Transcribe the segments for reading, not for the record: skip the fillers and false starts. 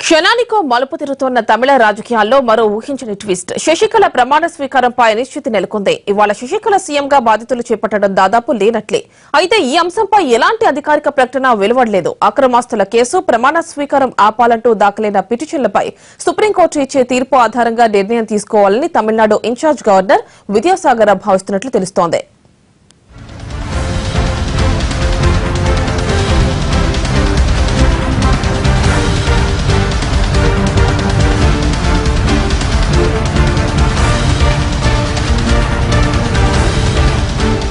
క్షణానికో మలుపు తిరుగుతున్న తమిళ రాజకీయాల్లో మరో ఊహించని ట్విస్ట్. శశికళ ప్రమాణ స్వీకారంపై అనిశ్చితి నెలకొంది. ఇవాళ శశికళ సీఎంగా బాధ్యతలు చేపట్టడం దాదాపు లేనట్లే. అయితే ఈ అంశంపై ఎలాంటి అధికారిక ప్రకటన వెలువడలేదు. అక్రమాస్తుల కేసు, ప్రమాణ స్వీకారం ఆపాలంటూ దాఖలైన పిటిషన్లపై సుప్రీంకోర్టు ఇచ్చే తీర్పు ఆధారంగా నిర్ణయం తీసుకోవాలని తమిళనాడు ఇన్ఛార్జ్ గవర్నర్ విద్యాసాగర్ భావిస్తున్నట్లు తెలుస్తోంది.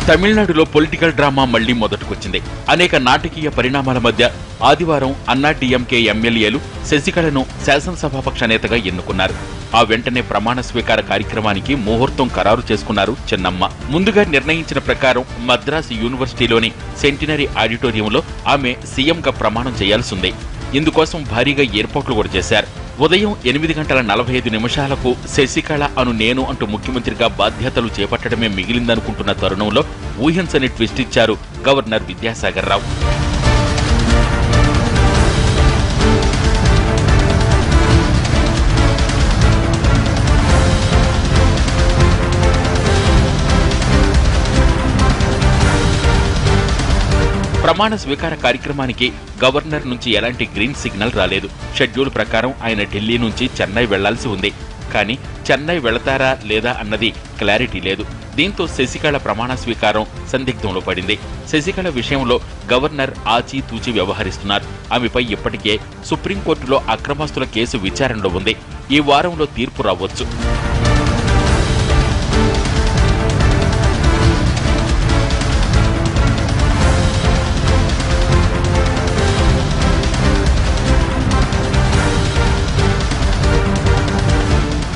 తమిళనాడులో పొలిటికల్ డ్రామా మళ్లీ మొదటికొచ్చింది. అనేక నాటకీయ పరిణామాల మధ్య ఆదివారం అన్నా డీఎంకే ఎమ్మెల్యేలు శశికళను శాసనసభాపక్ష నేతగా ఎన్నుకున్నారు. ఆ వెంటనే ప్రమాణ స్వీకార కార్యక్రమానికి ముహూర్తం ఖరారు చేసుకున్నారు చెన్నమ్మ. ముందుగా నిర్ణయించిన ప్రకారం మద్రాసు యూనివర్సిటీలోని సెంటినరీ ఆడిటోరియంలో ఆమె సీఎంగా ప్రమాణం చేయాల్సిందే. ఇందుకోసం భారీగా ఏర్పాట్లు కూడా చేశారు. ఉదయం 8:45 శశికళ అను నేను అంటూ ముఖ్యమంత్రిగా బాధ్యతలు చేపట్టడమే మిగిలిందనుకుంటున్న తరుణంలో ఊహించని ట్విస్ట్ ఇచ్చారు గవర్నర్ విద్యాసాగర్ రావు. ప్రమాణ స్వీకార కార్యక్రమానికి గవర్నర్ నుంచి ఎలాంటి గ్రీన్ సిగ్నల్ రాలేదు. షెడ్యూల్ ప్రకారం ఆయన ఢిల్లీ నుంచి చెన్నై వెళ్లాల్సి ఉంది. కానీ చెన్నై వెళతారా లేదా అన్నది క్లారిటీ లేదు. దీంతో శశికళ ప్రమాణ స్వీకారం సందిగ్ధంలో పడింది. శశికళ విషయంలో గవర్నర్ ఆచితూచి వ్యవహరిస్తున్నారు. ఆమెపై ఇప్పటికే సుప్రీంకోర్టులో అక్రమాస్తుల కేసు విచారణలో ఉంది. ఈ వారంలో తీర్పు రావచ్చు.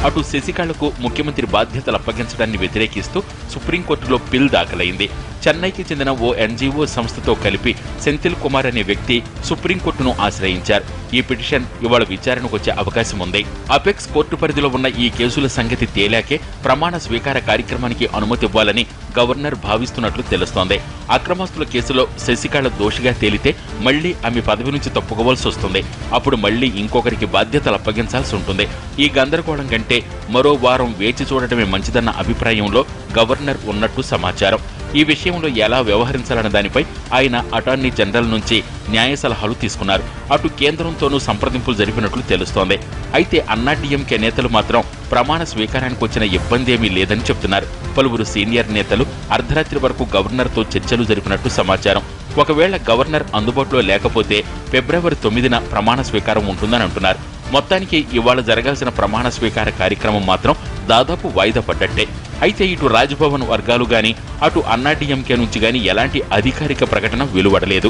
అటు శశికళకు ముఖ్యమంత్రి బాధ్యతలు అప్పగించడాన్ని వ్యతిరేకిస్తూ సుప్రీంకోర్టులో పిల్ దాఖలైంది. చెన్నైకి చెందిన ఓ ఎన్జీఓ సంస్థతో కలిపి సెంథిల్ కుమార్ అనే వ్యక్తి సుప్రీంకోర్టును ఆశ్రయించారు. ఈ పిటిషన్ ఇవాళ విచారణకు వచ్చే అవకాశం ఉంది. అపెక్స్ కోర్టు పరిధిలో ఉన్న ఈ కేసుల సంగతి తేలాకే ప్రమాణ స్వీకార కార్యక్రమానికి అనుమతి ఇవ్వాలని గవర్నర్ భావిస్తున్నట్లు తెలుస్తోంది. అక్రమాస్తుల కేసులో శశికళ దోషిగా తేలితే మళ్లీ ఆమె పదవి నుంచి తప్పుకోవాల్సి వస్తుంది. అప్పుడు మళ్లీ ఇంకొకరికి బాధ్యతలు అప్పగించాల్సి ఉంటుంది. ఈ గందరగోళం కంటే మరో వారం వేచి చూడటమే మంచిదన్న అభిప్రాయంలో గవర్నర్ ఉన్నట్టు సమాచారం. ఈ విషయంలో ఎలా వ్యవహరించాలన్న దానిపై ఆయన అటార్నీ జనరల్ నుంచి న్యాయ సలహాలు తీసుకున్నారు. అటు కేంద్రంతోనూ సంప్రదింపులు జరిపినట్లు తెలుస్తోంది. అయితే అన్నా డీఎంకే నేతలు మాత్రం ప్రమాణ స్వీకారానికి వచ్చిన ఇబ్బంది ఏమీ లేదని చెబుతున్నారు. పలువురు సీనియర్ నేతలు అర్ధరాత్రి వరకు గవర్నర్తో చర్చలు జరిపినట్టు సమాచారం. ఒకవేళ గవర్నర్ అందుబాటులో లేకపోతే ఫిబ్రవరి 9న ప్రమాణ స్వీకారం ఉంటుందని అంటున్నారు. మొత్తానికి ఇవాళ జరగాల్సిన ప్రమాణ స్వీకార కార్యక్రమం మాత్రం దాదాపు వాయిదా పడ్డట్టే. అయితే ఇటు రాజ్భవన్ వర్గాలు గాని అటు అన్నా డీఎంకే నుంచి గాని ఎలాంటి అధికారిక ప్రకటన వెలువడలేదు.